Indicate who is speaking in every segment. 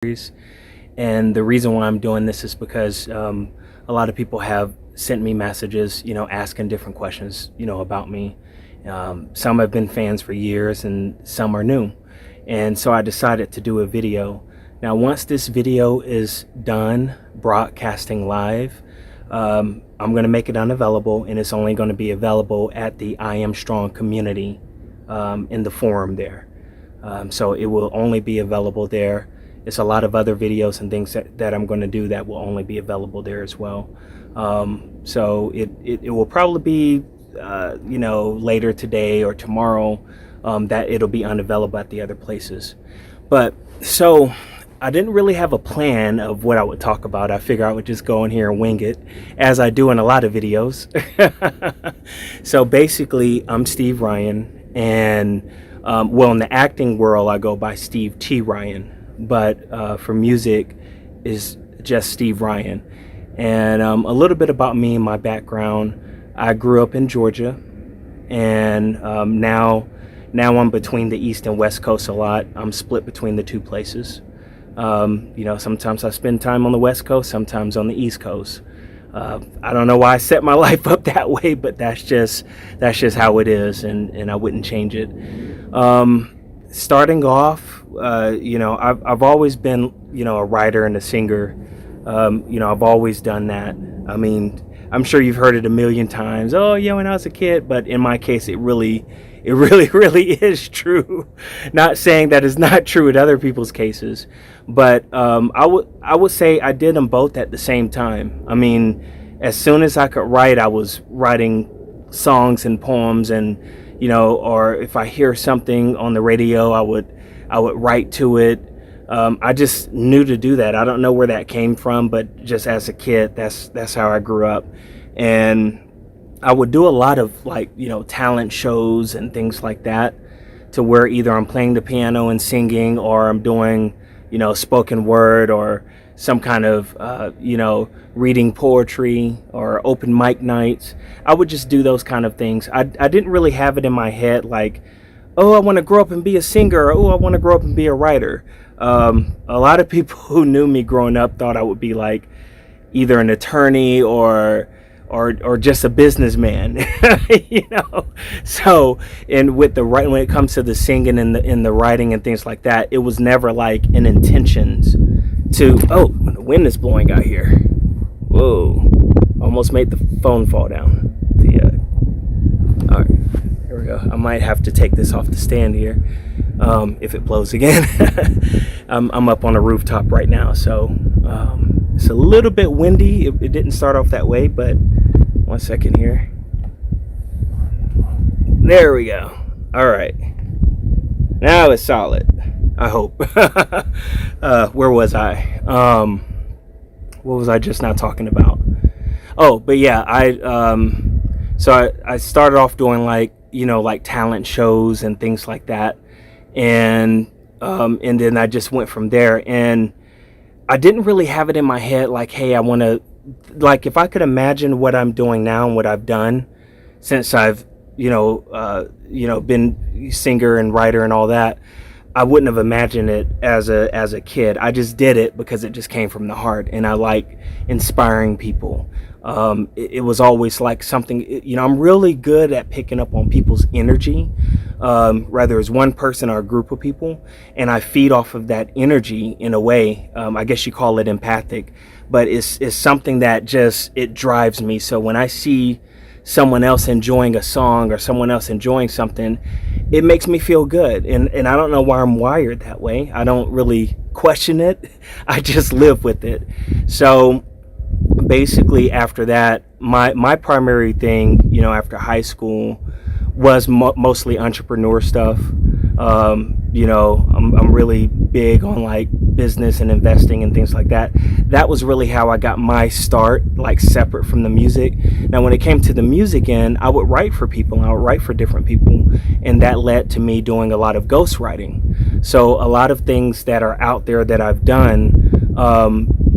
Speaker 1: series. And the reason why I'm doing this is because a lot of people have sent me messages, asking different questions, about me. Some have been fans for years and some are new. And so I decided to do a video. Now, once this video is done broadcasting live, I'm going to make it unavailable, and it's only going to be available at the I Am Strong community in the forum there. So it will only be available there. It's a lot of other videos and things that I'm going to do that will only be available there as well. So it will probably be, later today or tomorrow, that it'll be unavailable at the other places. But so I didn't really have a plan of what I would talk about. I figured I would just go in here and wing it, as I do in a lot of videos. So basically, I'm Steve Ryan, and in the acting world, I go by Steve T. Ryan. But for music is just Steve Ryan. And a little bit about me and my background. I grew up in Georgia, and now I'm between the East and West Coast a lot. I'm split between the two places. Sometimes I spend time on the West Coast, sometimes on the East Coast. I don't know why I set my life up that way, but that's just how it is, and I wouldn't change it. Starting off, I've always been, a writer and a singer. I've always done that. I mean, I'm sure you've heard it a million times. Oh, yeah, when I was a kid. But in my case, it really is true. Not saying that it's not true in other people's cases, but I would say I did them both at the same time. I mean, as soon as I could write, I was writing songs and poems, and or if I hear something on the radio, I would write to it. I just knew to do that. I don't know where that came from, but just as a kid, that's how I grew up. And I would do a lot of talent shows and things like that, to where either I'm playing the piano and singing, or I'm doing, spoken word, or some kind of, reading poetry, or open mic nights. I would just do those kind of things. I didn't really have it in my head like, oh, I want to grow up and be a singer, or oh, I want to grow up and be a writer. A lot of people who knew me growing up thought I would be like either an attorney or just a businessman, So, and with the right, when it comes to the singing and the writing and things like that, it was never like an intentions to. Oh, the wind is blowing out here. Whoa! Almost made the phone fall down. All right, here we go. I might have to take this off the stand here, if it blows again. I'm up on a rooftop right now, so it's a little bit windy. It didn't start off that way, but one second here. There we go. All right. Now it's solid, I hope. Where was I? What was I just now talking about? Oh, but yeah, I started off doing like talent shows and things like that. And then I just went from there, and I didn't really have it in my head like, hey, I want to, like, if I could imagine what I'm doing now and what I've done since I've been singer and writer and all that, I wouldn't have imagined it as a kid. I just did it because it just came from the heart, and I like inspiring people. It was always like something, I'm really good at picking up on people's energy, whether it's one person or a group of people, and I feed off of that energy in a way. I guess you call it empathic, but it's something that just, it drives me. So when I see someone else enjoying a song or someone else enjoying something, it makes me feel good. And I don't know why I'm wired that way. I don't really question it. I just live with it. So basically after that, my primary thing, after high school was mostly entrepreneur stuff. I'm really big on like business and investing and things like that. That was really how I got my start, like separate from the music. Now, when it came to the music end, I would write for people. I would write for different people, and that led to me doing a lot of ghostwriting. So a lot of things that are out there that I've done,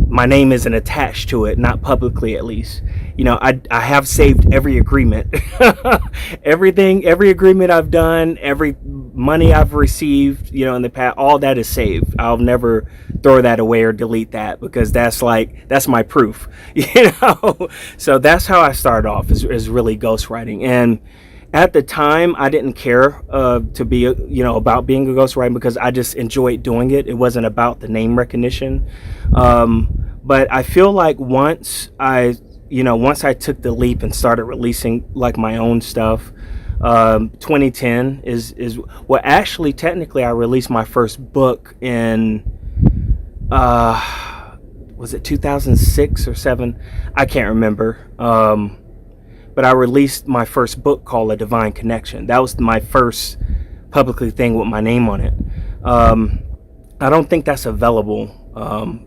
Speaker 1: my name isn't attached to it, not publicly at least. I have saved every agreement, every agreement I've done, every money I've received, in the past, all that is saved. I'll never throw that away or delete that, because that's my proof, you know. So that's how I started off, is really ghostwriting. And at the time, I didn't care to be, about being a ghostwriter, because I just enjoyed doing it. It wasn't about the name recognition. But I feel like once I took the leap and started releasing like my own stuff, 2010 is well, actually, technically, I released my first book in, was it 2006 or 7? I can't remember. But I released my first book called A Divine Connection. That was my first publicly thing with my name on it. I don't think that's available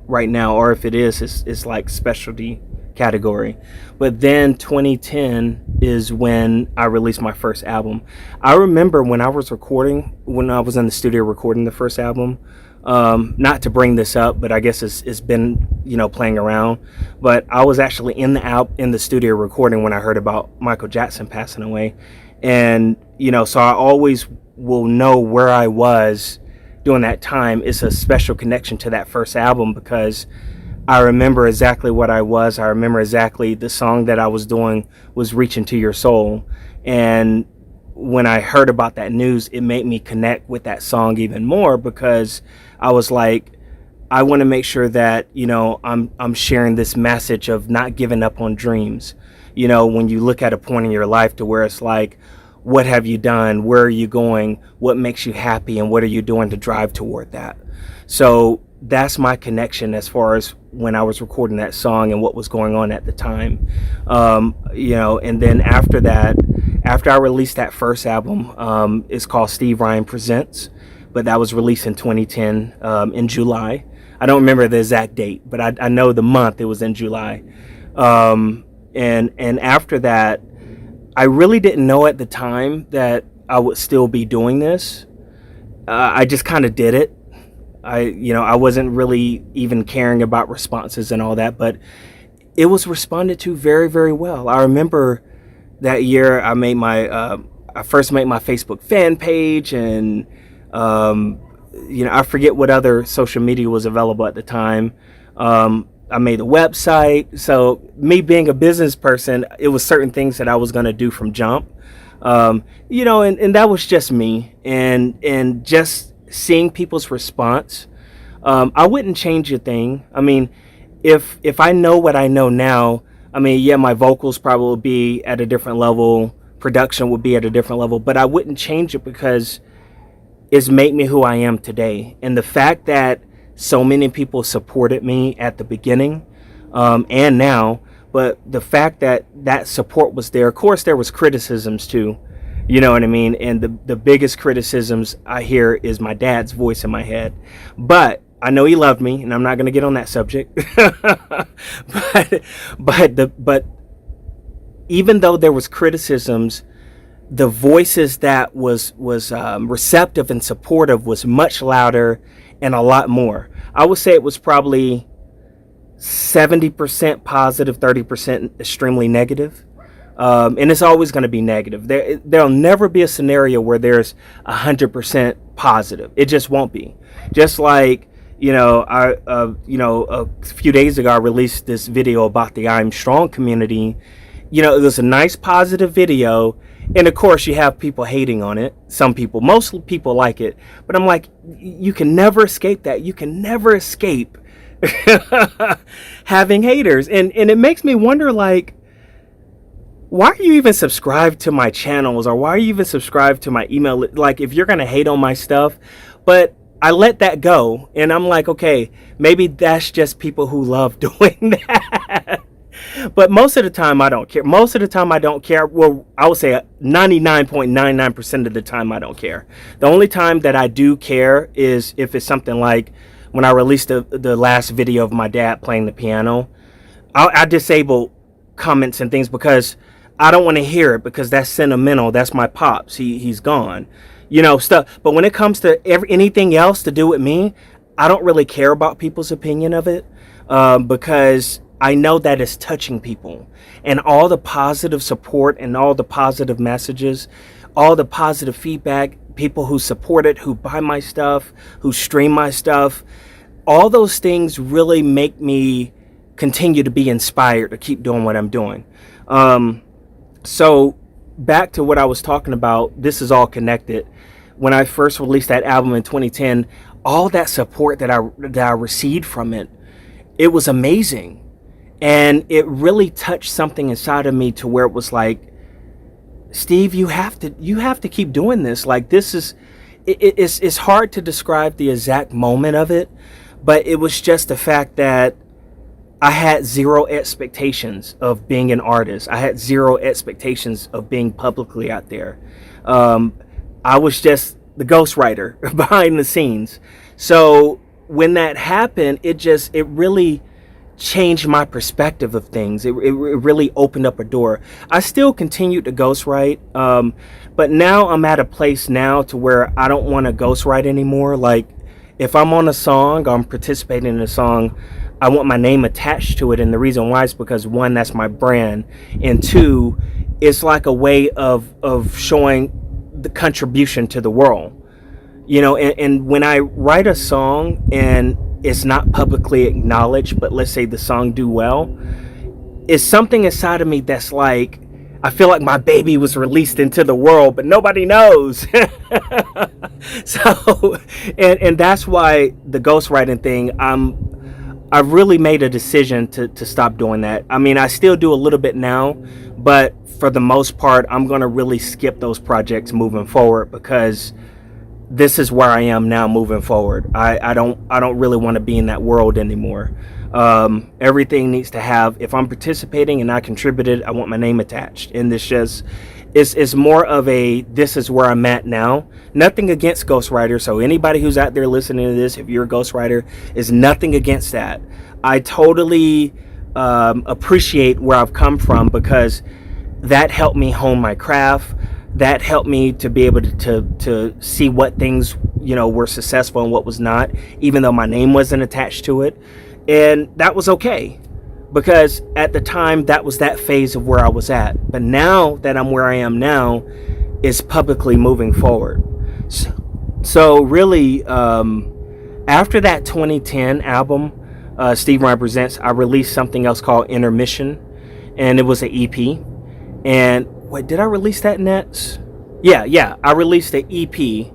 Speaker 1: right now, or if it is, it's like specialty category. But then 2010 is when I released my first album. I remember when I was in the studio recording the first album, not to bring this up, but I guess it's been, playing around, but I was actually in the studio recording when I heard about Michael Jackson passing away. And, so I always will know where I was during that time. It's a special connection to that first album, because I remember exactly what I was. I remember exactly the song that I was doing was Reaching to Your Soul. And when I heard about that news, it made me connect with that song even more, because I was like, I want to make sure that, I'm sharing this message of not giving up on dreams. When you look at a point in your life to where it's like, what have you done? Where are you going? What makes you happy? And what are you doing to drive toward that? So that's my connection as far as when I was recording that song and what was going on at the time. And then after that, after I released that first album, it's called Steve Ryan Presents, but that was released in 2010 in July. I don't remember the exact date, but I know the month. It was in July. And after that, I really didn't know at the time that I would still be doing this. I just kind of did it. I wasn't really even caring about responses and all that, but it was responded to very, very well. I remember that year I first made my Facebook fan page, and I forget what other social media was available at the time. I made a website. So me being a business person, it was certain things that I was going to do from jump. And that was just me, and just seeing people's response. I wouldn't change a thing. I mean, if I know what I know now, my vocals probably would be at a different level, production would be at a different level, but I wouldn't change it, because it's made me who I am today. And the fact that so many people supported me at the beginning, and now, but the fact that that support was there. Of course, there was criticisms too. You know what I mean? And the biggest criticisms I hear is my dad's voice in my head. But I know he loved me, and I'm not going to get on that subject. but even though there was criticisms, the voices that was receptive and supportive was much louder and a lot more. I would say it was probably 70% positive, 30% extremely negative. And it's always going to be negative. There'll never be a scenario where there's 100% positive. It just won't be. Just like, a few days ago, I released this video about the I'm Strong community. It was a nice positive video. And of course, you have people hating on it. Most people like it. But I'm like, you can never escape that. You can never escape having haters. And it makes me wonder, like, why are you even subscribed to my channels, or why are you even subscribed to my email? Like, if you're going to hate on my stuff, but I let that go. And I'm like, okay, maybe that's just people who love doing that. But most of the time, I don't care. Well, I would say 99.99% of the time, I don't care. The only time that I do care is if it's something like when I released the last video of my dad playing the piano. I disable comments and things, because I don't want to hear it, because that's sentimental. That's my pops. He's gone. Stuff. But when it comes to anything else to do with me, I don't really care about people's opinion of it, because I know that it's touching people, and all the positive support and all the positive messages, all the positive feedback, people who support it, who buy my stuff, who stream my stuff, all those things really make me continue to be inspired to keep doing what I'm doing. So back to what I was talking about, this is all connected. When I first released that album in 2010, all that support that I received from it, it was amazing. And it really touched something inside of me to where it was like, Steve, you have to keep doing this. Like, this is, it's hard to describe the exact moment of it, but it was just the fact that I had zero expectations of being an artist. I had zero expectations of being publicly out there. I was just the ghostwriter behind the scenes. So when that happened, it really changed my perspective of things. It really opened up a door. I still continued to ghostwrite, but now I'm at a place now to where I don't want to ghostwrite anymore. Like, if I'm on a song, I'm participating in a song, I want my name attached to it. And the reason why is because, one, that's my brand, and two, it's like a way of showing the contribution to the world. You know, and when I write a song and it's not publicly acknowledged, but let's say the song do well, it's something inside of me that's like, I feel like my baby was released into the world, but nobody knows. So, and that's why the ghostwriting thing, I've really made a decision to stop doing that. I mean, I still do a little bit now, but for the most part, I'm going to really skip those projects moving forward, because this is where I am now moving forward. I don't really want to be in that world anymore. Everything needs to have, if I'm participating and I contributed, I want my name attached. And this just is more of a, this is where I'm at now. Nothing against ghostwriters. So anybody who's out there listening to this, if you're a ghostwriter, is nothing against that. I totally appreciate where I've come from, because that helped me hone my craft. That helped me to be able to see what things, you know, were successful and what was not, even though my name wasn't attached to it. And that was okay, because at the time, that was that phase of where I was at. But now that I'm where I am now, is publicly moving forward. So really, after that 2010 album, Steve Ryan Presents, I released something else called Intermission, and it was an EP. And wait, did I release that next? Yeah, I released the EP.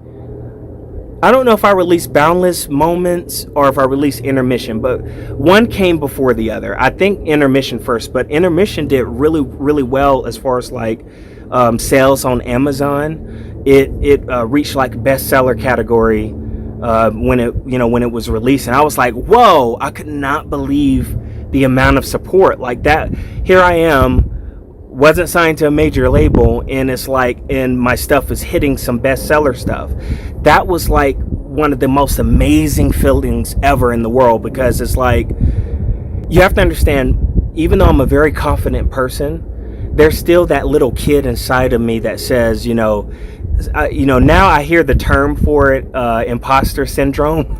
Speaker 1: I don't know if I released Boundless Moments or if I released Intermission, but one came before the other. I think Intermission first, but Intermission did really, really well as far as like sales on Amazon. It reached like bestseller category when it was released, and I was like, whoa! I could not believe the amount of support like that. Here I am, wasn't signed to a major label, and it's like, and my stuff is hitting some bestseller stuff. That was like one of the most amazing feelings ever in the world, because it's like, you have to understand, even though I'm a very confident person, there's still that little kid inside of me that says, now I hear the term for it, imposter syndrome.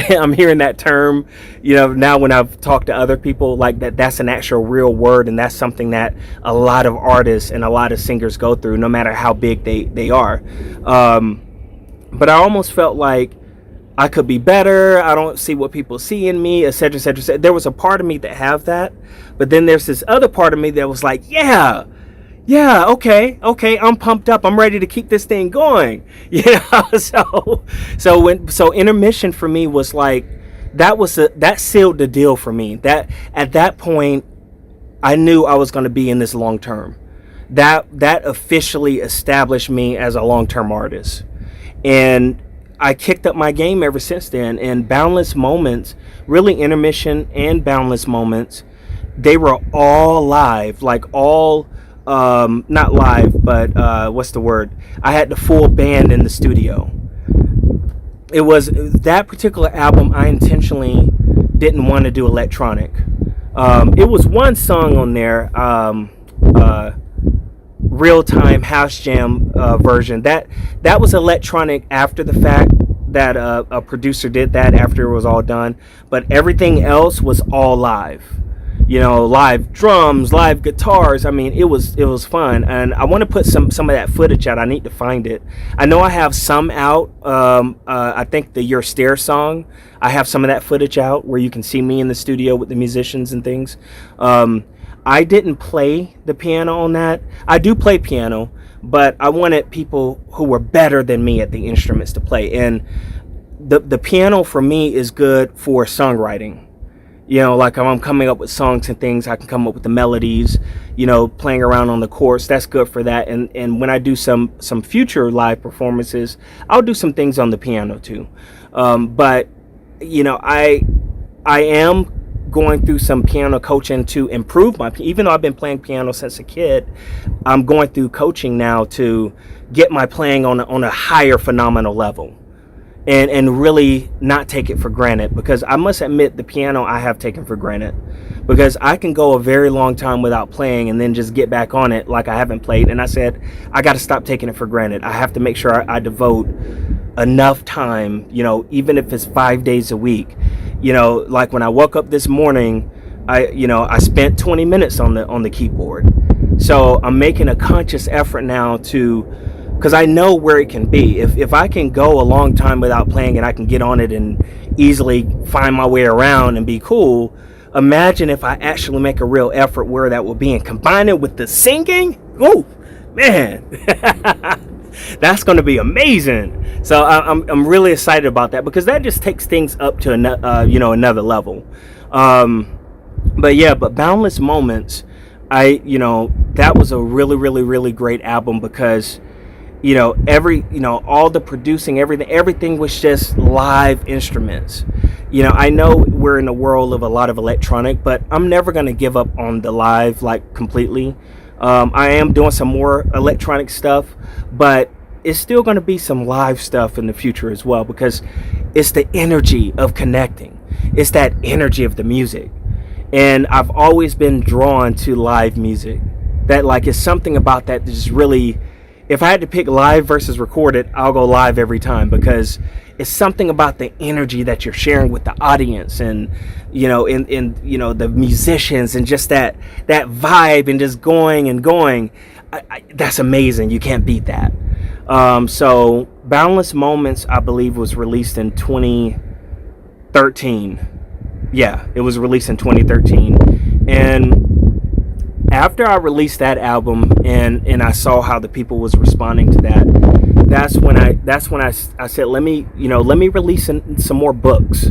Speaker 1: I'm hearing that term, now when I've talked to other people, like that's an actual real word, and that's something that a lot of artists and a lot of singers go through, no matter how big they are. But I almost felt like I could be better. I don't see what people see in me, etc., etc., etc. There was a part of me that have that, but then there's this other part of me that was like, yeah, okay, I'm pumped up. I'm ready to keep this thing going. So Intermission for me was like, that sealed the deal for me. That at that point, I knew I was going to be in this long term. That officially established me as a long-term artist. And I kicked up my game ever since then. And Boundless Moments, really Intermission and Boundless Moments, they were all live, like all... not live, but what's the word? I had the full band in the studio. It was that particular album, I intentionally didn't want to do electronic. It was one song on there, real-time house jam version. That was electronic after the fact, that a producer did that after it was all done. But everything else was all live. live drums, live guitars. I mean, it was fun, and I want to put some of that footage out. I need to find it. I know I have some out. I think the Your Stare song, I have some of that footage out where you can see me in the studio with the musicians and things. I didn't play the piano on that. I do play piano, but I wanted people who were better than me at the instruments to play. And the piano for me is good for songwriting. Like if I'm coming up with songs and things, I can come up with the melodies, playing around on the chords. That's good for that. And when I do some future live performances, I'll do some things on the piano too. But I am going through some piano coaching to improve even though I've been playing piano since a kid, I'm going through coaching now to get my playing on a higher phenomenal level. And really not take it for granted, because I must admit the piano I have taken for granted, because I can go a very long time without playing and then just get back on it like I haven't played. And I said, I got to stop taking it for granted. I have to make sure I devote enough time, even if it's 5 days a week. Like when I woke up this morning, I spent 20 minutes on the keyboard. So I'm making a conscious effort now because I know where it can be. If I can go a long time without playing and I can get on it and easily find my way around and be cool, imagine if I actually make a real effort where that will be, and combine it with the singing. Oh man, that's going to be amazing. So I'm really excited about that, because that just takes things up to another level. But Boundless Moments, that was a really, really, really great album, because all the producing, everything was just live instruments. I know we're in a world of a lot of electronic, but I'm never going to give up on the live, like, completely. I am doing some more electronic stuff, but it's still going to be some live stuff in the future as well, because it's the energy of connecting. It's that energy of the music. And I've always been drawn to live music. That, like, it's something about that just really, if I had to pick live versus recorded, I'll go live every time, because it's something about the energy that you're sharing with the audience, and the musicians, and just that vibe, and just going and going. That's amazing. You can't beat that. So Boundless Moments, I believe, was released in 2013. Yeah, it was released in 2013. And after I released that album and I saw how the people was responding to that, that's when I said, let me release some more books,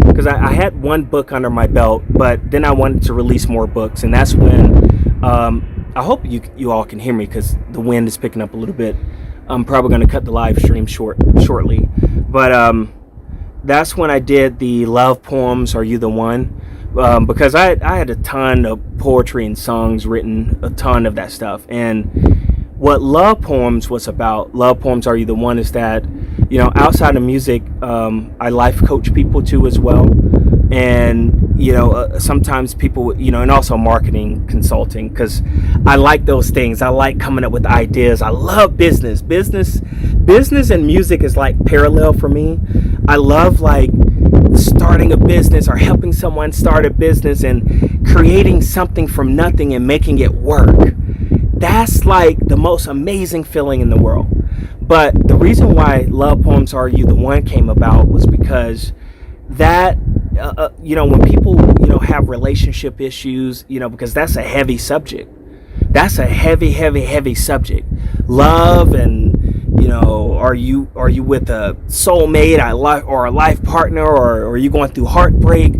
Speaker 1: because I had one book under my belt, but then I wanted to release more books. And that's when I hope you all can hear me, because the wind is picking up a little bit. I'm probably going to cut the live stream shortly, but that's when I did the Love Poems, Are You the One? Because I had a ton of poetry and songs written, a ton of that stuff. And what Love Poems was about, Love Poems, Are You the One, is that, outside of music, I life coach people too as well. And, sometimes people, and also marketing consulting, because I like those things. I like coming up with ideas. I love business and music is like parallel for me. I love, like, starting a business or helping someone start a business and creating something from nothing and making it work. That's like the most amazing feeling in the world. But the reason why Love Poems, Are You the One came about was because that when people have relationship issues, because that's a heavy subject. That's a heavy subject. Love, and are you with a soulmate, or a life partner, or are you going through heartbreak?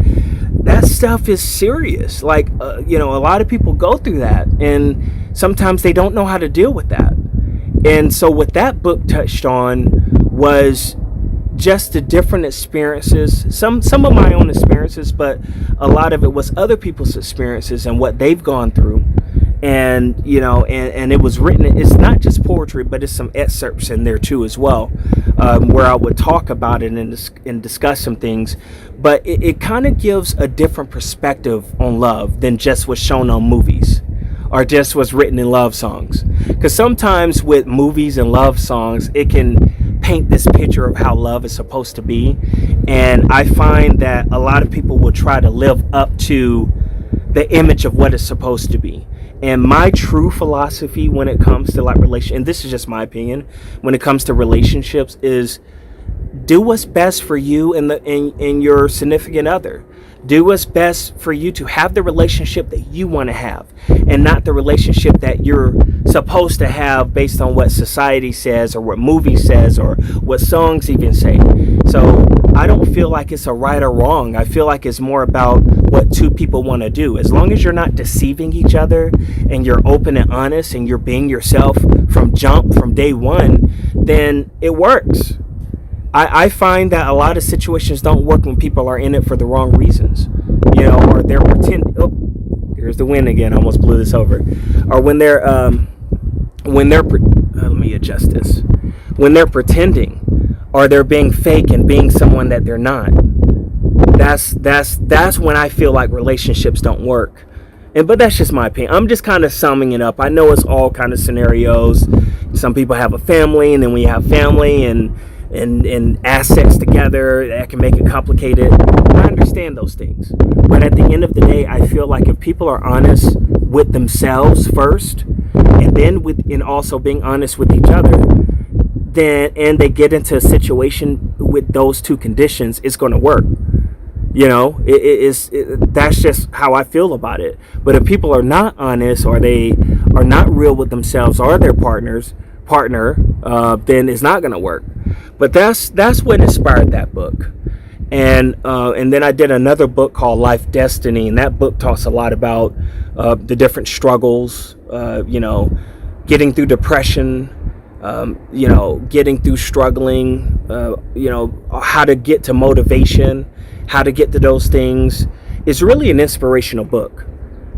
Speaker 1: That stuff is serious. Like, a lot of people go through that, and sometimes they don't know how to deal with that. And so what that book touched on was just the different experiences, some of my own experiences, but a lot of it was other people's experiences and what they've gone through. And and it was written, it's not just poetry, but it's some excerpts in there too as well, where I would talk about it and discuss some things. But it kind of gives a different perspective on love than just what's shown on movies or just what's written in love songs. Because sometimes with movies and love songs, it can paint this picture of how love is supposed to be, and I find that a lot of people will try to live up to the image of what it's supposed to be. And my true philosophy when it comes to like relation, and this is just my opinion, when it comes to relationships, is do what's best for you and your significant other. Do what's best for you to have the relationship that you want to have, and not the relationship that you're supposed to have based on what society says or what movies says or what songs even say. So I don't feel like it's a right or wrong. I feel like it's more about what two people want to do. As long as you're not deceiving each other and you're open and honest and you're being yourself from day one, then it works. I find that a lot of situations don't work when people are in it for the wrong reasons, or they're pretending. Oh, here's the wind again. I almost blew this over. Or when they're let me adjust this. When they're pretending, or they're being fake and being someone that they're not. That's when I feel like relationships don't work. But that's just my opinion. I'm just kind of summing it up. I know it's all kind of scenarios. Some people have a family, and then we have family and assets together that can make it complicated. I understand those things, but at the end of the day, I feel like if people are honest with themselves first, and also being honest with each other, and they get into a situation with those two conditions, it's going to work. That's just how I feel about it. But if people are not honest, or they are not real with themselves or their partner, then it's not going to work. But that's what inspired that book. And then I did another book called Life Destiny, and that book talks a lot about the different struggles, getting through depression, getting through struggling, how to get to motivation, how to get to those things. It's really an inspirational book,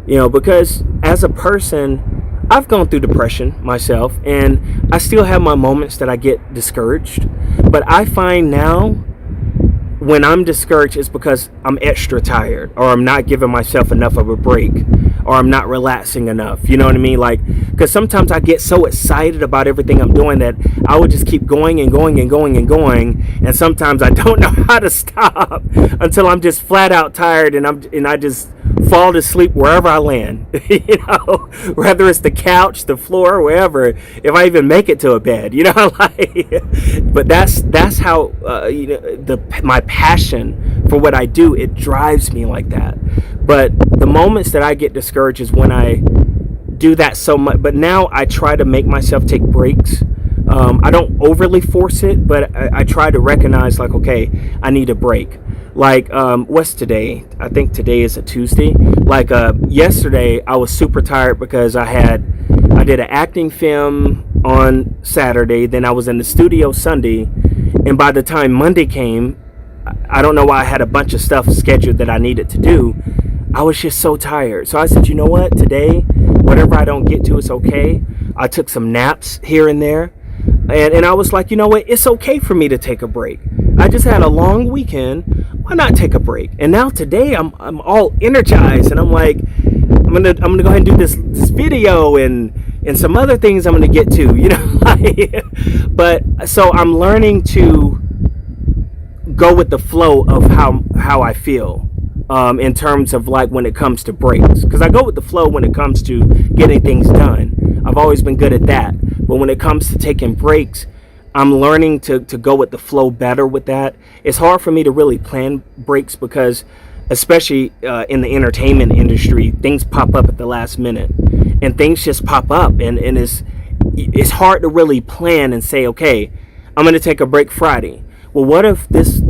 Speaker 1: because as a person, I've gone through depression myself, and I still have my moments that I get discouraged. But I find now when I'm discouraged, it's because I'm extra tired, or I'm not giving myself enough of a break, or I'm not relaxing enough. You know what I mean? Like, because sometimes I get so excited about everything I'm doing that I would just keep going and going and going and going. And sometimes I don't know how to stop until I'm just flat out tired, and I just fall to sleep wherever I land, whether it's the couch, the floor, wherever, if I even make it to a bed, but that's how, my passion for what I do, it drives me like that. But the moments that I get discouraged is when I do that so much. But now I try to make myself take breaks. I don't overly force it, but I try to recognize, like, okay, I need a break. Like, what's today? I think today is a Tuesday. Like, yesterday I was super tired because I did an acting film on Saturday, then I was in the studio Sunday, and by the time Monday came, I don't know why I had a bunch of stuff scheduled that I needed to do. I was just so tired. So I said, you know what? Today, whatever I don't get to, it's okay. I took some naps here and there. And I was like, you know what? It's okay for me to take a break. I just had a long weekend. Why not take a break? And now today I'm all energized, and I'm like, I'm gonna go ahead and do this video and some other things I'm gonna get to, But so I'm learning to go with the flow of how I feel. In terms of like when it comes to breaks, because I go with the flow when it comes to getting things done. I've always been good at that, but when it comes to taking breaks, I'm learning to go with the flow better with that. It's hard for me to really plan breaks because, especially in the entertainment industry, things pop up at the last minute, and things just pop up, and it's hard to really plan and say, okay, I'm going to take a break Friday. Well, what if this,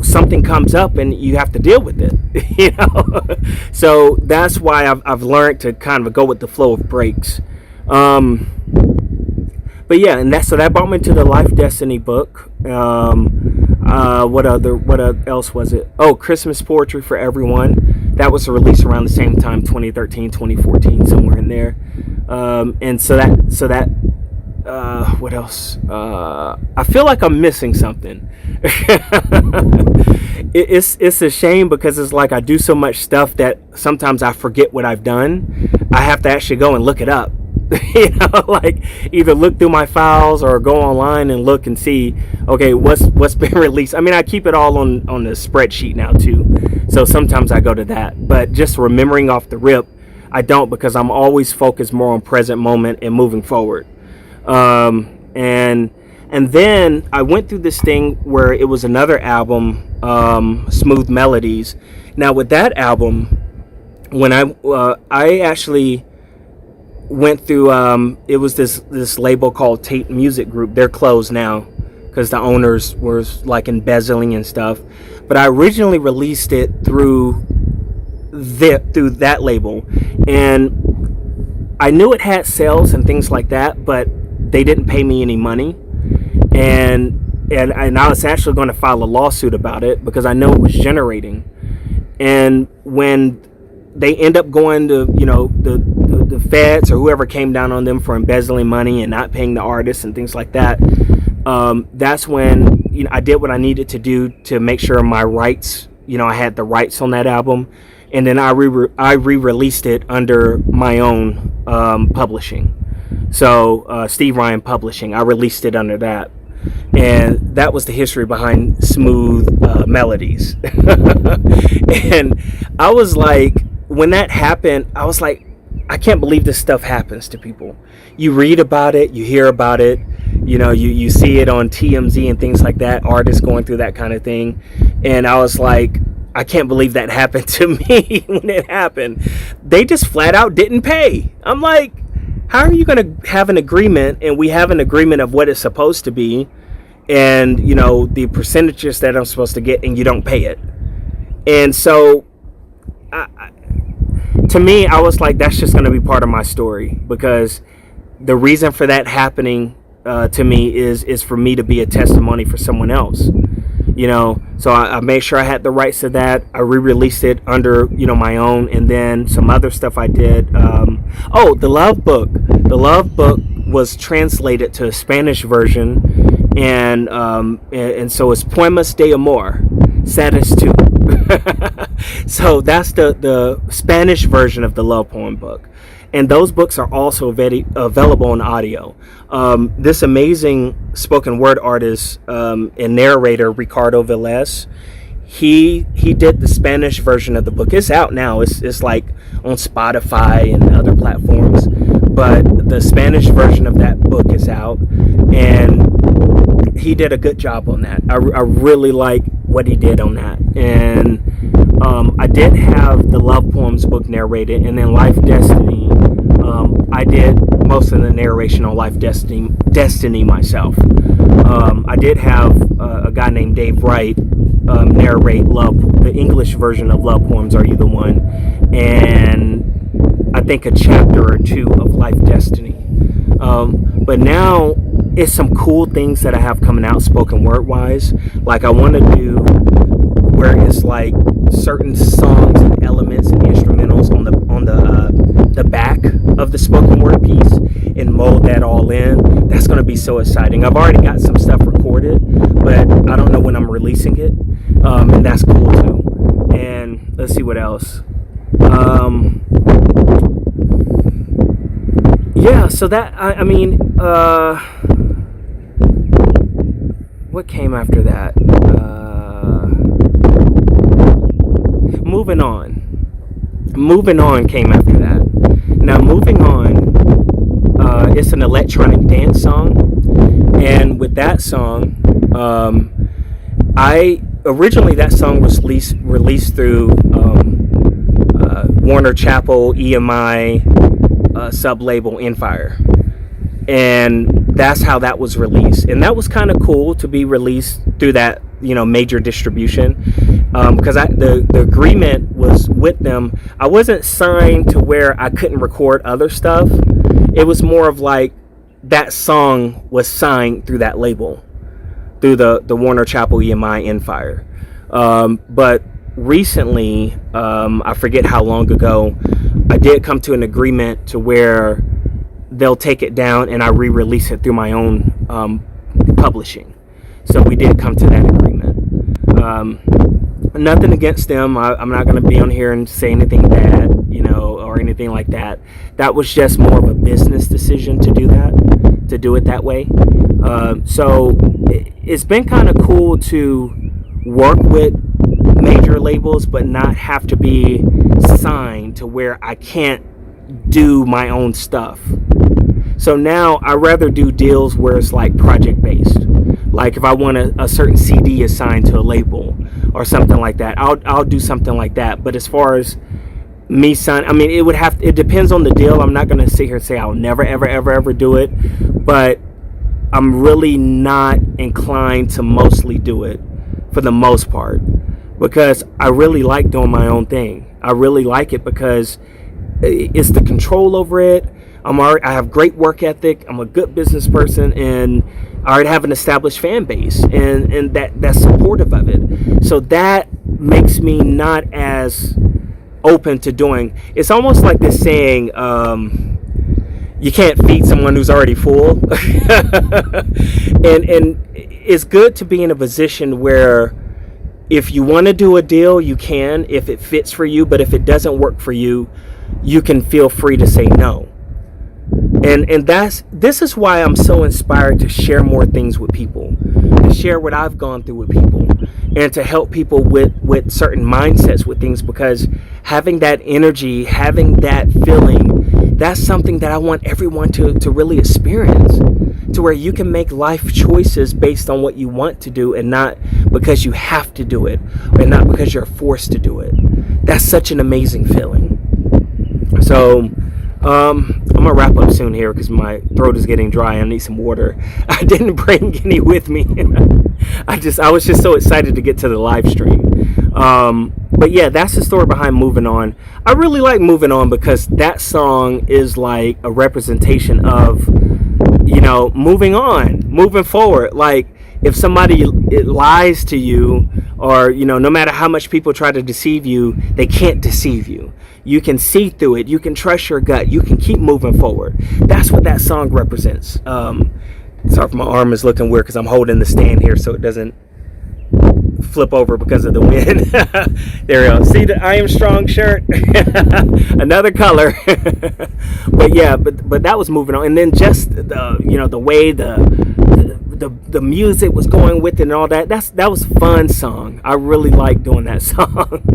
Speaker 1: something comes up and you have to deal with it, So that's why I've learned to kind of go with the flow of breaks. But yeah, and that brought me to the Life Destiny book. What else was it? Oh, Christmas Poetry for Everyone. That was released around the same time, 2013, 2014, somewhere in there. And so that what else? I feel like I'm missing something. It's a shame because it's like I do so much stuff that sometimes I forget what I've done. I have to actually go and look it up like either look through my files or go online and look and see, okay, what's been released. I mean, I keep it all on the spreadsheet now too, so sometimes I go to that. But just remembering off the rip, I don't, because I'm always focused more on present moment and moving forward. And then I went through this thing where it was another album, Smooth Melodies. Now with that album, when I actually went through, it was this label called Tate Music Group. They're closed now because the owners were like embezzling and stuff. But I originally released it through that label, and I knew it had sales and things like that, but they didn't pay me any money. And I was actually going to file a lawsuit about it because I know it was generating. And when they end up going to, the feds or whoever came down on them for embezzling money and not paying the artists and things like that, that's when I did what I needed to do to make sure my rights, I had the rights on that album. And then I re-released it under my own publishing. So Steve Ryan Publishing, I released it under that. And that was the history behind Smooth Melodies. And I was like, when that happened, I was like, I can't believe this stuff happens to people. You read about it, you hear about it, you see it on TMZ and things like that, artists going through that kind of thing. And I was like, I can't believe that happened to me when it happened. They just flat out didn't pay. I'm like, how are you going to have an agreement, and we have an agreement of what it's supposed to be, and the percentages that I'm supposed to get, and you don't pay it? And so to me, I was like, that's just going to be part of my story, because the reason for that happening to me is for me to be a testimony for someone else. So I made sure I had the rights to that. I re-released it under, my own, and then some other stuff I did. The Love Book. The Love Book was translated to a Spanish version, and so it's Poemas de Amor, Saddest 2. So that's the Spanish version of the Love Poem book. And those books are also available on audio. This amazing spoken word artist and narrator, Ricardo Velez, he did the Spanish version of the book. It's out now. It's like on Spotify and other platforms. But the Spanish version of that book is out. And he did a good job on that. I really like what he did on that. And I did have the Love Poems book narrated, and then Life Destiny. I did most of the narration on Life Destiny myself. I did have a guy named Dave Wright narrate the English version of Love Poems, Are You the One? And I think a chapter or two of Life Destiny. But now it's some cool things that I have coming out spoken word wise. Like I want to do where it's like certain songs and elements and instrumentals on the back of the spoken word piece and mold that all in. That's going to be so exciting. I've already got some stuff recorded, but I don't know when I'm releasing it, and that's cool too. And let's see what else. Yeah, so that I mean, what came after that? Moving On came after that. Now, Moving On, it's an electronic dance song, and with that song, originally that song was released through Warner Chappell EMI sub-label Infire, and that's how that was released. And that was kind of cool to be released through that major distribution, because the agreement was with them. I wasn't signed to where I couldn't record other stuff. It was more of like that song was signed through that label, through the Warner Chappell EMI Infire. But recently, I forget how long ago, I did come to an agreement to where they'll take it down and I re-release it through my own publishing. So we did come to that agreement. Nothing against them. I'm not going to be on here and say anything bad, or anything like that. That was just more of a business decision to do that, to do it that way. So it's been kind of cool to work with major labels, but not have to be signed to where I can't do my own stuff. So now I rather do deals where it's like project based. Like if I want a certain CD assigned to a label or something like that, I'll do something like that. But as far as me signing, I mean, it depends on the deal. I'm not going to sit here and say I'll never, ever, ever, ever do it. But I'm really not inclined to mostly do it for the most part, because I really like doing my own thing. I really like it because it's the control over it. I have great work ethic. I'm a good business person, and I already have an established fan base, and that's supportive of it. So that makes me not as open to doing. It's almost like this saying, you can't feed someone who's already full. and it's good to be in a position where if you want to do a deal, you can, if it fits for you. But if it doesn't work for you, you can feel free to say no. And this is why I'm so inspired to share more things with people, to share what I've gone through with people, and to help people with certain mindsets with things, because having that energy, having that feeling, that's something that I want everyone to really experience, to where you can make life choices based on what you want to do and not because you have to do it, and not because you're forced to do it. That's such an amazing feeling. So I'm gonna wrap up soon here because my throat is getting dry. I need some water. I didn't bring any with me. I was just so excited to get to the live stream. But yeah, that's the story behind Moving On. I really like Moving On because that song is like a representation of, moving on, moving forward. Like if somebody lies to you, or no matter how much people try to deceive you, they can't deceive you. You can see through it. You can trust your gut. You can keep moving forward. That's what that song represents. Sorry if my arm is looking weird because I'm holding the stand here so it doesn't flip over because of the wind. There we go. See the I Am Strong shirt? Another color. But yeah, but that was Moving On. And then just the way the music was going with it and all that. That was a fun song. I really like doing that song.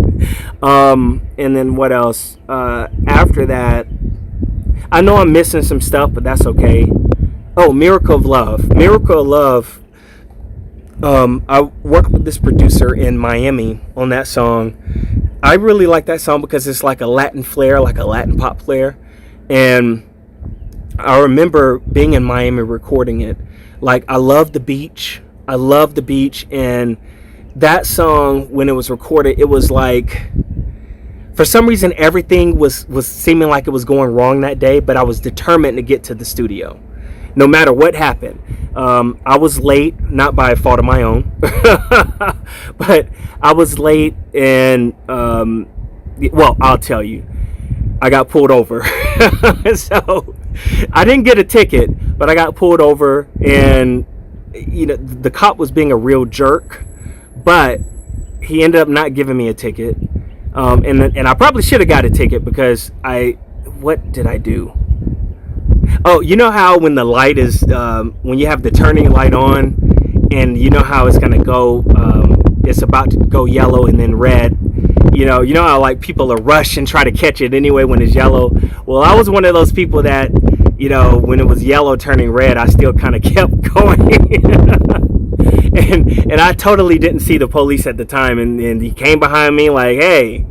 Speaker 1: And then what else? After that, I know I'm missing some stuff, but that's okay. Oh, Miracle of Love. Miracle of Love. I worked with this producer in Miami on that song. I really like that song because it's like a Latin flair, like a Latin pop flair. And I remember being in Miami recording it. Like, I love the beach. And that song, when it was recorded, it was like, for some reason, everything was seeming like it was going wrong that day, but I was determined to get to the studio, no matter what happened. I was late, not by fault of my own, but I was late, and, well, I'll tell you, I got pulled over. So I didn't get a ticket, but I got pulled over, and the cop was being a real jerk, but he ended up not giving me a ticket. And I probably should have got a ticket because what did I do? Oh, you know how when the light is, when you have the turning light on, and you know how it's going to go, it's about to go yellow and then red. You know how like people are rush and try to catch it anyway when it's yellow. Well, I was one of those people that, when it was yellow turning red, I still kind of kept going. and I totally didn't see the police at the time. And he came behind me like, hey,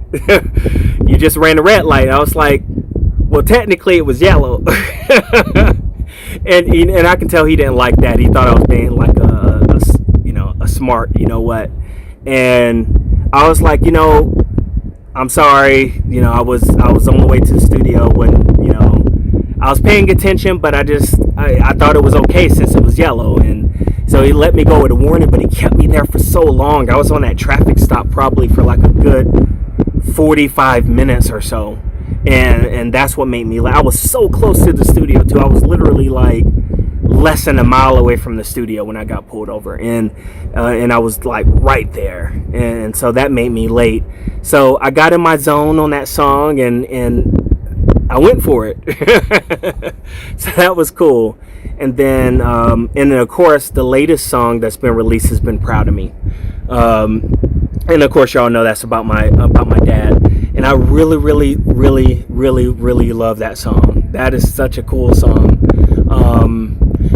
Speaker 1: you just ran a red light. I was like, well, technically it was yellow. and I can tell he didn't like that. He thought I was being like a smart, and I was like, I'm sorry, I was on the way to the studio when, I was paying attention, but I thought it was okay since it was yellow. And so he let me go with a warning, but he kept me there for so long. I was on that traffic stop probably for like a good 45 minutes or so. And that's what made me, I was so close to the studio too. I was literally like less than a mile away from the studio when I got pulled over, and I was like right there, and so that made me late. So I got in my zone on that song, and I went for it. So that was cool. And then of course, the latest song that's been released has been "Proud of Me," and of course, y'all know that's about my dad. And I really, really, really, really, really love that song. That is such a cool song.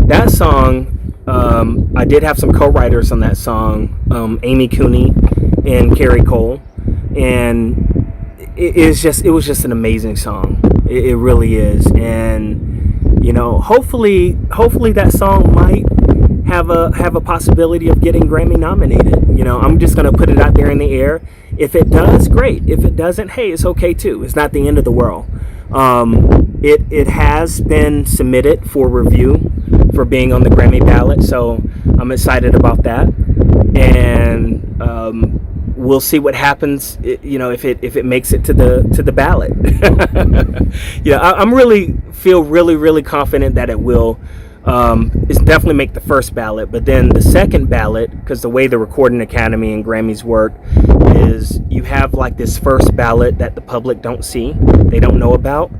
Speaker 1: That song, I did have some co-writers on that song, Amy Cooney and Carrie Cole, and it was just an amazing song. It really is. And hopefully that song might have a possibility of getting Grammy nominated. I'm just gonna put it out there in the air. If it does, great. If it doesn't, hey, it's okay too. It's not the end of the world. It has been submitted for review for being on the Grammy ballot, so I'm excited about that. And we'll see what happens. If it makes it to the ballot. I'm really confident that it will. It's definitely make the first ballot, but then the second ballot, because the way the Recording Academy and Grammys work is you have like this first ballot that the public don't see, they don't know about,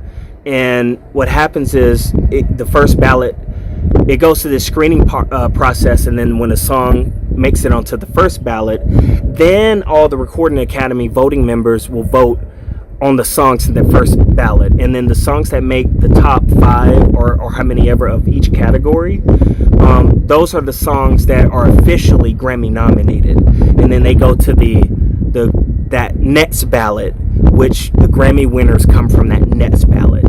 Speaker 1: and what happens is the first ballot, it goes to this screening process, and then when a song makes it onto the first ballot, then all the Recording Academy voting members will vote on the songs in the first ballot, and then the songs that make the top 5 or how many ever of each category, those are the songs that are officially Grammy nominated, and then they go to that next ballot, which the Grammy winners come from that next ballot.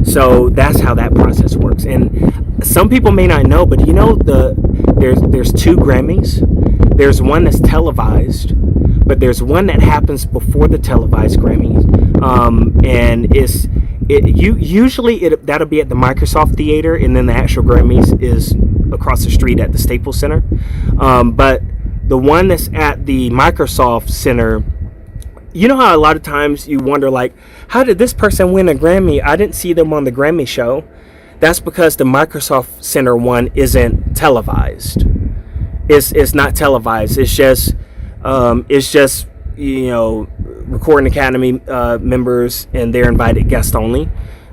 Speaker 1: So that's how that process works. And some people may not know, but there's 2 Grammys. There's one that's televised, but there's one that happens before the televised Grammys, and usually that'll be at the Microsoft Theater, and then the actual Grammys is across the street at the Staples Center. But the one that's at the Microsoft Center, you know how a lot of times you wonder, like, how did this person win a Grammy? I didn't see them on the Grammy show. That's because the Microsoft Center one isn't televised. It's not televised. It's just Recording Academy members and their invited guests only.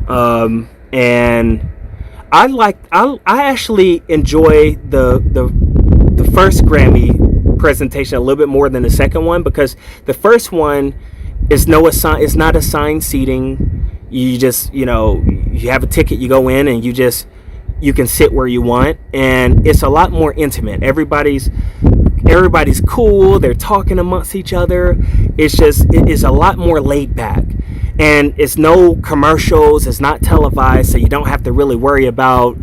Speaker 1: And I actually enjoy the first Grammy presentation a little bit more than the second one, because the first one is it's not assigned seating. You just you have a ticket, you go in, and you can sit where you want, and it's a lot more intimate. Everybody's cool, they're talking amongst each other. It is a lot more laid back, and it's no commercials, it's not televised, so you don't have to really worry about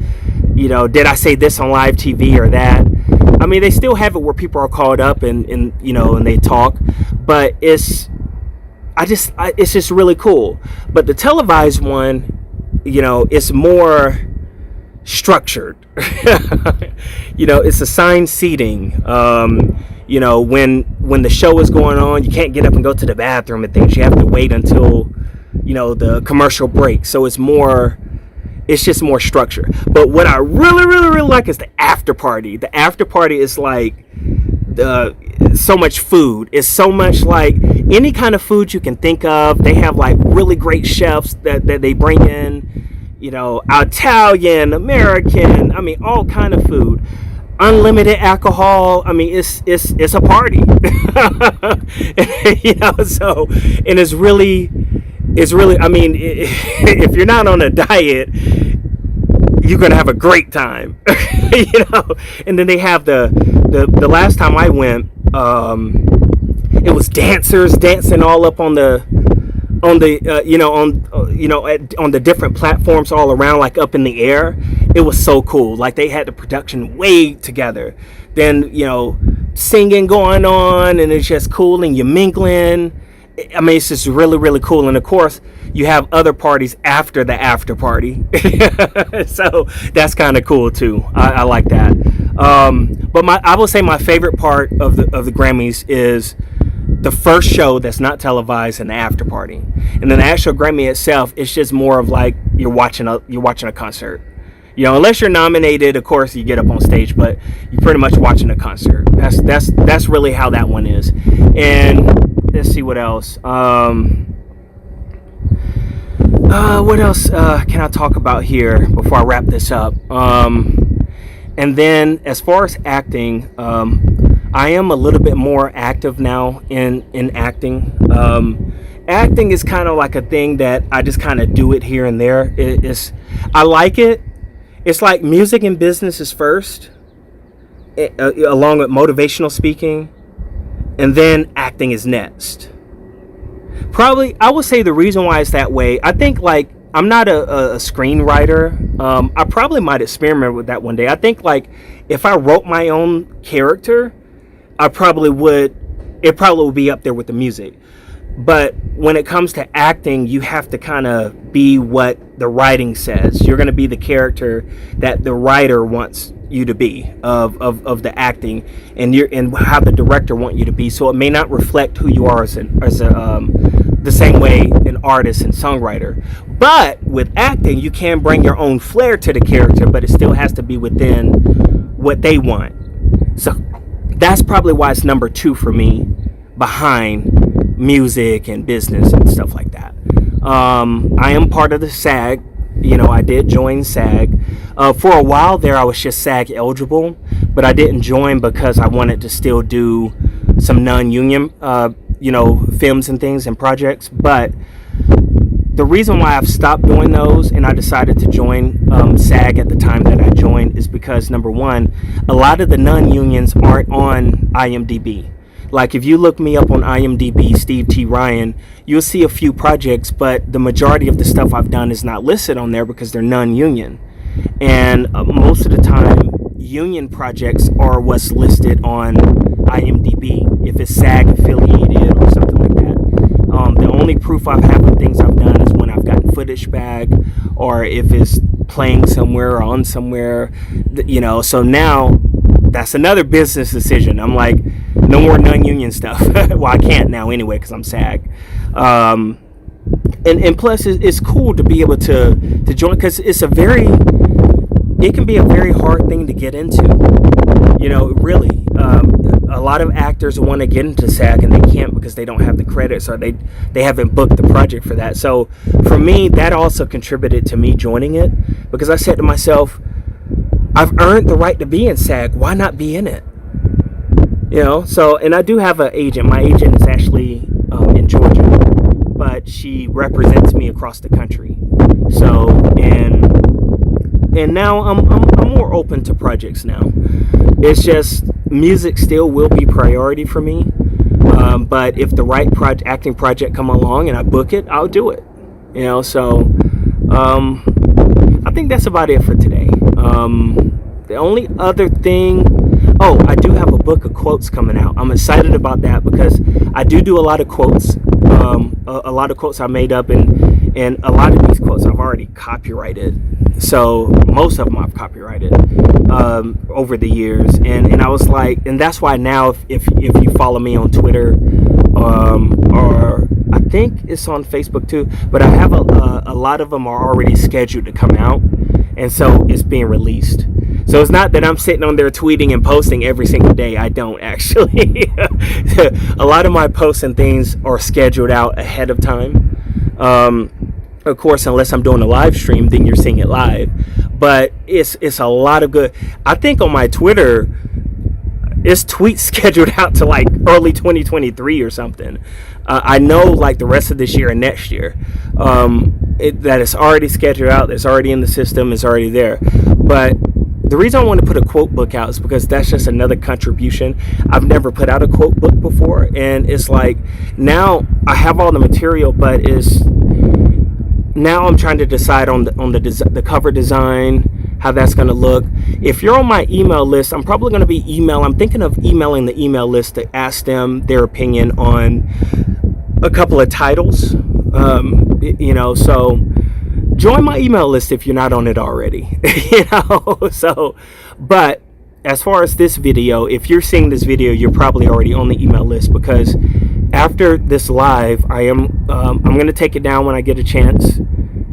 Speaker 1: did I say this on live TV or that. I mean, they still have it where people are called up and they talk, but it's just really cool. But the televised one, it's more structured. It's assigned seating. When the show is going on, you can't get up and go to the bathroom and things. You have to wait until the commercial break. So it's just more structure. But what I really, really, really like is the after party. The after party is like so much food. It's so much like any kind of food you can think of. They have like really great chefs that they bring in, Italian, American, I mean, all kind of food. Unlimited alcohol. I mean, it's a party. So, and it's really, I mean, if you're not on a diet, you're gonna have a great time. And then they have the last time I went, it was dancers dancing all up on the different platforms all around, like up in the air. It was so cool. Like, they had the production way together. Then singing going on, and it's just cool, and you're mingling. I mean, it's just really, really cool. And of course, you have other parties after the after party. So that's kind of cool too. I like that. But I will say my favorite part of the Grammys is the first show that's not televised and the after party. And then the actual Grammy itself, it's just more of like you're watching a concert. You know, unless you're nominated, of course you get up on stage, but you're pretty much watching a concert. That's really how that one is. And let's see what else. What else can I talk about here before I wrap this up? And then as far as acting, I am a little bit more active now in acting. Acting is kind of like a thing that I just kind of do it here and there. I like it. It's like music and business is first, along with motivational speaking, and then acting is next. Probably, I would say the reason why it's that way, I think, like, I'm not a screenwriter. I probably might experiment with that one day. I think, like, if I wrote my own character, it probably would be up there with the music. But when it comes to acting, you have to kind of be what the writing says. You're going to be the character that the writer wants you to be of the acting, and how the director want you to be. So it may not reflect who you are the same way an artist and songwriter. But with acting, you can bring your own flair to the character, but it still has to be within what they want. So that's probably why it's number 2 for me, behind music and business and stuff like that. I am part of the SAG. You know, I did join SAG. For a while there, I was just SAG eligible, but I didn't join because I wanted to still do some non-union, films and things and projects. But the reason why I've stopped doing those and I decided to join SAG at the time that I joined is because, number one, a lot of the non-unions aren't on IMDb. Like, if you look me up on IMDb, Steve T. Ryan, you'll see a few projects, but the majority of the stuff I've done is not listed on there because they're non-union. And most of the time, union projects are what's listed on IMDb, if it's SAG affiliated or something like that. The only proof I have of things I've done is when I've gotten footage back, or if it's playing somewhere or on somewhere, so now that's another business decision. I'm like, no more non-union stuff. Well, I can't now anyway because I'm SAG. And plus, it's cool to be able to join, because it can be a very hard thing to get into. Really, a lot of actors want to get into SAG and they can't because they don't have the credits, or they haven't booked the project for that. So for me, that also contributed to me joining it, because I said to myself, I've earned the right to be in SAG. Why not be in it? So, and I do have an agent. My agent is actually in Georgia, but she represents me across the country. So, and now I'm more open to projects now. It's just music still will be priority for me. But if the right acting project come along and I book it, I'll do it. So I think that's about it for today. The only other thing, I do have a book of quotes coming out. I'm excited about that because I do a lot of quotes. A lot of quotes I made up, and a lot of these quotes I've already copyrighted. So most of them I've copyrighted over the years, and I was like, and that's why now if you follow me on Twitter, or I think it's on Facebook too, but I have a lot of them are already scheduled to come out, and so it's being released. So it's not that I'm sitting on there tweeting and posting every single day. I don't actually. A lot of my posts and things are scheduled out ahead of time. Of course, unless I'm doing a live stream, then you're seeing it live. But it's a lot of good. I think on my Twitter, it's tweets scheduled out to like early 2023 or something. I know like the rest of this year and next year, that it's already scheduled out. It's already in the system. It's already there. But the reason I want to put a quote book out is because that's just another contribution. I've never put out a quote book before, and it's like now I have all the material, but now I'm trying to decide on the cover design, how that's going to look. If you're on my email list, I'm probably going to be I'm thinking of emailing the email list to ask them their opinion on a couple of titles. So join my email list if you're not on it already. So, but as far as this video, if you're seeing this video, you're probably already on the email list, because after this live, I'm going to take it down when I get a chance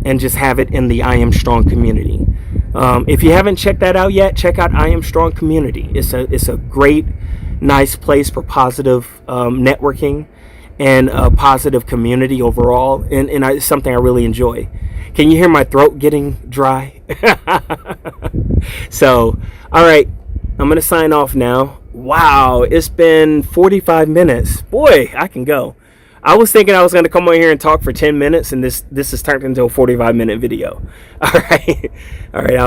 Speaker 1: and just have it in the I Am Strong community. If you haven't checked that out yet, check out I Am Strong Community. It's a great, nice place for positive networking and a positive community overall, and it's something I really enjoy. Can you hear my throat getting dry? So, all right, I'm gonna sign off now. Wow, it's been 45 minutes. Boy, I can go. I was thinking I was going to come on here and talk for 10 minutes, and this has turned into a 45-minute video. All right. All right.